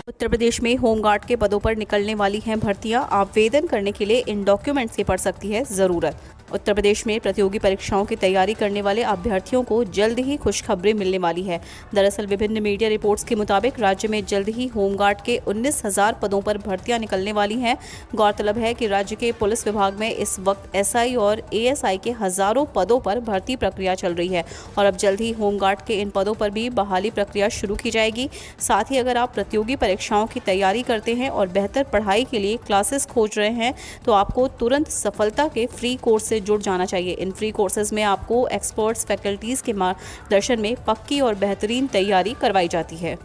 उत्तर प्रदेश में होमगार्ड के पदों पर निकलने वाली हैं भर्तियां। आवेदन करने के लिए इन डॉक्यूमेंट्स की पड़ सकती है ज़रूरत। उत्तर प्रदेश में प्रतियोगी परीक्षाओं की तैयारी करने वाले अभ्यर्थियों को जल्द ही खुशखबरी मिलने वाली है। दरअसल विभिन्न मीडिया रिपोर्ट्स के मुताबिक राज्य में जल्द ही होमगार्ड के 19,000 पदों पर भर्तियां निकलने वाली हैं। गौरतलब है कि राज्य के पुलिस विभाग में इस वक्त एसआई और एएसआई के हजारों पदों पर भर्ती प्रक्रिया चल रही है और अब जल्द ही होमगार्ड के इन पदों पर भी बहाली प्रक्रिया शुरू की जाएगी। साथ ही अगर आप प्रतियोगी परीक्षाओं की तैयारी करते हैं और बेहतर पढ़ाई के लिए क्लासेस खोज रहे हैं तो आपको तुरंत सफलता के फ्री कोर्स से जुड़ जाना चाहिए। इन फ्री कोर्सेज में आपको एक्सपर्ट्स फैकल्टीज के मार्गदर्शन में पक्की और बेहतरीन तैयारी करवाई जाती है।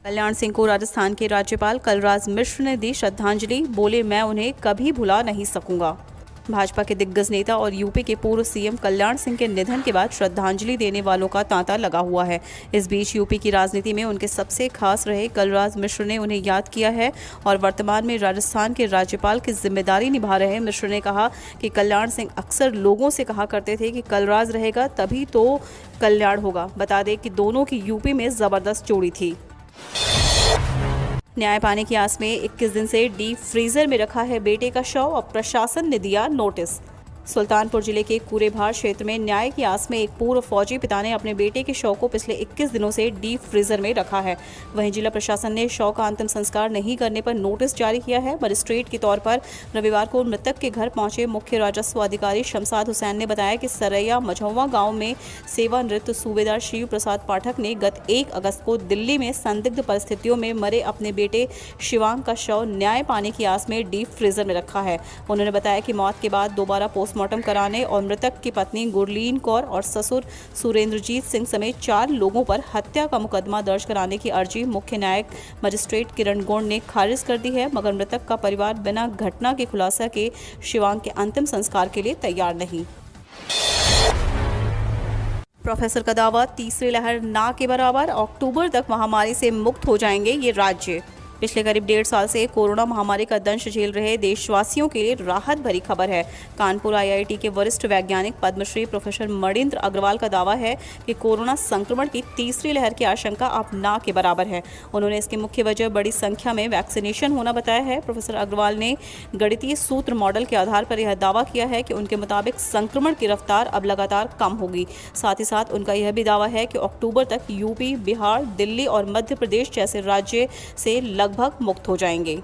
कल्याण सिंह को राजस्थान के राज्यपाल कलराज मिश्र ने दी श्रद्धांजलि। बोले, मैं उन्हें कभी भुला नहीं सकूंगा। भाजपा के दिग्गज नेता और यूपी के पूर्व सीएम कल्याण सिंह के निधन के बाद श्रद्धांजलि देने वालों का तांता लगा हुआ है। इस बीच यूपी की राजनीति में उनके सबसे खास रहे कलराज मिश्र ने उन्हें याद किया है और वर्तमान में राजस्थान के राज्यपाल की जिम्मेदारी निभा रहे मिश्र ने कहा कि कल्याण सिंह अक्सर लोगों से कहा करते थे कि कलराज रहेगा तभी तो कल्याण होगा। बता दें कि दोनों की यूपी में जबरदस्त जोड़ी थी। न्याय पाने की आस में 21 दिन से डीप फ्रीजर में रखा है बेटे का शव। अब प्रशासन ने दिया नोटिस। सुल्तानपुर जिले के कूरेभार क्षेत्र में न्याय की आस में एक पूर्व फौजी पिता ने अपने बेटे के शव को पिछले 21 दिनों से डीप फ्रीजर में रखा है। वहीं जिला प्रशासन ने शव का अंतिम संस्कार नहीं करने पर नोटिस जारी किया है। मजिस्ट्रेट के तौर पर रविवार को मृतक के घर पहुंचे मुख्य राजस्व अधिकारी शमशाद हुसैन ने बताया कि सरैया मझौवा गांव में सेवानिवृत्त सूबेदार शिव प्रसाद पाठक ने गत 1 अगस्त को दिल्ली में संदिग्ध परिस्थितियों में मरे अपने बेटे शिवांग का शव न्याय पाने की आस में डीप फ्रीजर में रखा है। उन्होंने बताया कि मौत के बाद दोबारा पोस्टमार्टम कराने और मृतक की पत्नी गुरलीन कौर और ससुर सुरेंद्रजीत सिंह समेत 4 लोगों पर हत्या का मुकदमा दर्ज कराने की अर्जी मुख्य न्यायिक मजिस्ट्रेट किरण गोंड ने खारिज कर दी है, मगर मृतक का परिवार बिना घटना के खुलासा के शिवांग के अंतिम संस्कार के लिए तैयार नहीं। प्रोफेसर का दावा, तीसरी लहर ना के बराबर, अक्टूबर तक महामारी से मुक्त हो जाएंगे ये राज्य। पिछले करीब 1.5 साल से कोरोना महामारी का दंश झेल रहे देशवासियों के लिए राहत भरी खबर है। कानपुर आईआईटी के वरिष्ठ वैज्ञानिक पद्मश्री प्रोफेसर मणिन्द्र अग्रवाल का दावा है कि कोरोना संक्रमण की तीसरी लहर की आशंका अब ना के बराबर है। उन्होंने इसकी मुख्य वजह बड़ी संख्या में वैक्सीनेशन होना बताया है। प्रोफेसर अग्रवाल ने गणितीय सूत्र मॉडल के आधार पर यह दावा किया है कि उनके मुताबिक संक्रमण की रफ्तार अब लगातार कम होगी। साथ ही साथ उनका यह भी दावा है कि अक्टूबर तक यूपी, बिहार, दिल्ली और मध्य प्रदेश जैसे राज्य से लगभग मुक्त हो जाएंगे।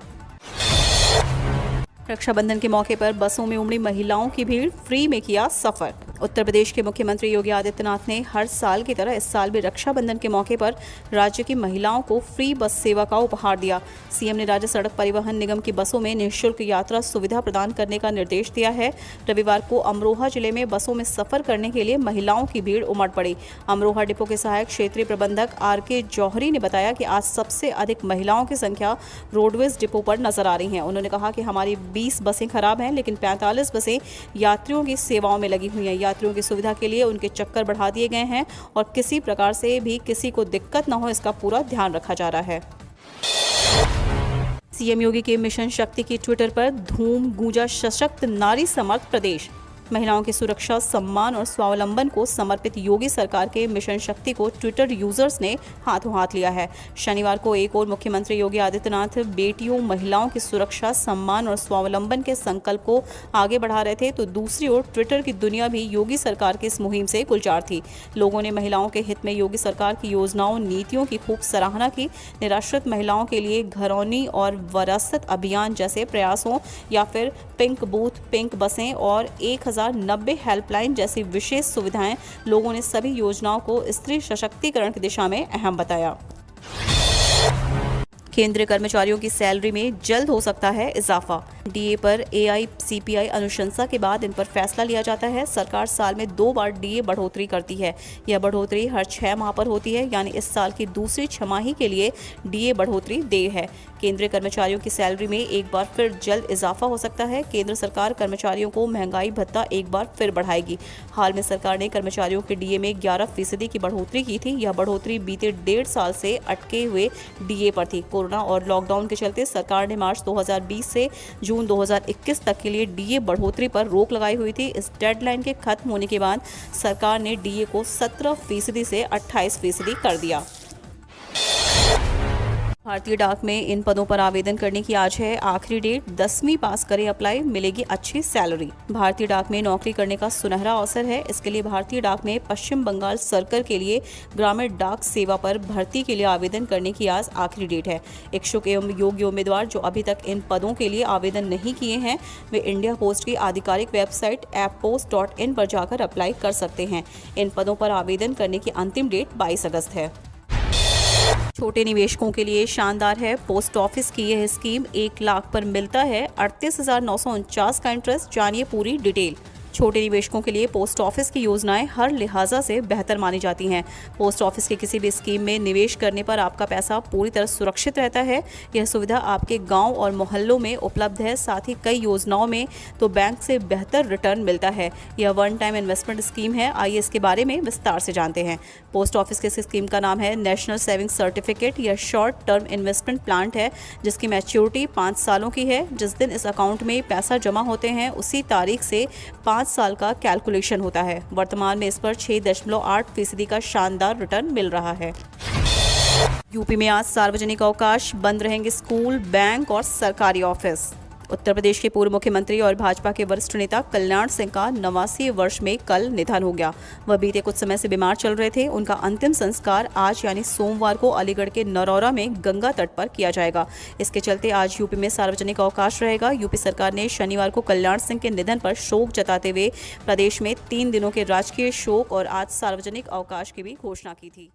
रक्षाबंधन के मौके पर बसों में उमड़ी महिलाओं की भीड़, फ्री में किया सफर। उत्तर प्रदेश के मुख्यमंत्री योगी आदित्यनाथ ने हर साल की तरह इस साल भी रक्षाबंधन के मौके पर राज्य की महिलाओं को फ्री बस सेवा का उपहार दिया। सीएम ने राज्य सड़क परिवहन निगम की बसों में निःशुल्क यात्रा सुविधा प्रदान करने का निर्देश दिया है। रविवार को अमरोहा जिले में बसों में सफर करने के लिए महिलाओं की भीड़ उमड़ पड़ी। अमरोहा डिपो के सहायक क्षेत्रीय प्रबंधक आर.के. जौहरी ने बताया कि आज सबसे अधिक महिलाओं की संख्या रोडवेज डिपो पर नजर आ रही है। उन्होंने कहा कि हमारी 20 बसें खराब हैं, लेकिन 45 बसें यात्रियों की सेवाओं में लगी हुई हैं। यात्रियों की सुविधा के लिए उनके चक्कर बढ़ा दिए गए हैं और किसी प्रकार से भी किसी को दिक्कत न हो, इसका पूरा ध्यान रखा जा रहा है। सीएम योगी के मिशन शक्ति की ट्विटर पर धूम गूंजा, सशक्त नारी समर्थ प्रदेश। महिलाओं की सुरक्षा, सम्मान और स्वावलंबन को समर्पित योगी सरकार के मिशन शक्ति को ट्विटर यूजर्स ने हाथों हाथ लिया है। शनिवार को एक और मुख्यमंत्री योगी आदित्यनाथ बेटियों, महिलाओं की सुरक्षा, सम्मान और स्वावलंबन के संकल्प को आगे बढ़ा रहे थे, तो दूसरी ओर ट्विटर की दुनिया भी योगी सरकार की इस मुहिम से गुलजार थी। लोगों ने महिलाओं के हित में योगी सरकार की योजनाओं, नीतियों की खूब सराहना की। निराश्रित महिलाओं के लिए घरौनी और वरासत अभियान जैसे प्रयासों या फिर पिंक बूथ, पिंक बसें और 1090 हेल्पलाइन जैसी विशेष सुविधाएं, लोगों ने सभी योजनाओं को स्त्री सशक्तिकरण की दिशा में अहम बताया। केंद्रीय कर्मचारियों की सैलरी में जल्द हो सकता है इजाफा। डीए पर एआईसीपीआई अनुशंसा के बाद इन पर फैसला लिया जाता है। सरकार साल में 2 बार डीए बढ़ोतरी करती है। यह बढ़ोतरी हर 6 माह पर होती है, यानी इस साल की दूसरी छमाही के लिए डीए बढ़ोतरी देय है। केंद्रीय कर्मचारियों की सैलरी में एक बार फिर जल्द इजाफा हो सकता है। केंद्र सरकार कर्मचारियों को महंगाई भत्ता एक बार फिर बढ़ाएगी। हाल में सरकार ने कर्मचारियों के डीए में 11% की बढ़ोतरी की थी। यह बढ़ोतरी बीते 1.5 साल से अटके हुए डीए पर थी। कोरोना और लॉकडाउन के चलते सरकार ने मार्च 2020 से जून 2021 तक के लिए डीए बढ़ोतरी पर रोक लगाई हुई थी। इस डेडलाइन के खत्म होने के बाद सरकार ने डीए को 17% से 28% कर दिया। भारतीय डाक में इन पदों पर आवेदन करने की आज है आखिरी डेट। 10वीं पास करें अप्लाई, मिलेगी अच्छी सैलरी। भारतीय डाक में नौकरी करने का सुनहरा अवसर है। इसके लिए भारतीय डाक में पश्चिम बंगाल सर्कल के लिए ग्रामीण डाक सेवा पर भर्ती के लिए आवेदन करने की आज आखिरी डेट है। इच्छुक एवं योग्य उम्मीदवार जो अभी तक इन पदों के लिए आवेदन नहीं किए हैं वे इंडिया पोस्ट की आधिकारिक वेबसाइट apppost.in पर जाकर अप्लाई कर सकते हैं। इन पदों पर आवेदन करने की अंतिम डेट 22 अगस्त है। छोटे निवेशकों के लिए शानदार है। पोस्ट ऑफिस की यह स्कीम 1 लाख पर मिलता है 38,949 का इंटरेस्ट। जानिए पूरी डिटेल। छोटे निवेशकों के लिए पोस्ट ऑफिस की योजनाएं हर लिहाजा से बेहतर मानी जाती हैं। पोस्ट ऑफिस की किसी भी स्कीम में निवेश करने पर आपका पैसा पूरी तरह सुरक्षित रहता है। यह सुविधा आपके गांव और मोहल्लों में उपलब्ध है। साथ ही कई योजनाओं में तो बैंक से बेहतर रिटर्न मिलता है। यह वन टाइम इन्वेस्टमेंट स्कीम है। आइए इसके बारे में विस्तार से जानते हैं। पोस्ट ऑफिस की इस स्कीम का नाम है नेशनल सेविंग सर्टिफिकेट। यह शॉर्ट टर्म इन्वेस्टमेंट प्लान है जिसकी मैच्योरिटी 5 सालों की है। जिस दिन इस अकाउंट में पैसा जमा होते हैं उसी तारीख से 5 साल का कैलकुलेशन होता है। वर्तमान में इस पर 6.8% का शानदार रिटर्न मिल रहा है। यूपी में आज सार्वजनिक अवकाश, बंद रहेंगे स्कूल, बैंक और सरकारी ऑफिस। उत्तर प्रदेश के पूर्व मुख्यमंत्री और भाजपा के वरिष्ठ नेता कल्याण सिंह का 89वें वर्ष में कल निधन हो गया। वह बीते कुछ समय से बीमार चल रहे थे। उनका अंतिम संस्कार आज यानी सोमवार को अलीगढ़ के नरौरा में गंगा तट पर किया जाएगा। इसके चलते आज यूपी में सार्वजनिक अवकाश रहेगा। यूपी सरकार ने शनिवार को कल्याण सिंह के निधन पर शोक जताते हुए प्रदेश में 3 दिनों के राजकीय शोक और आज सार्वजनिक अवकाश की भी घोषणा की थी।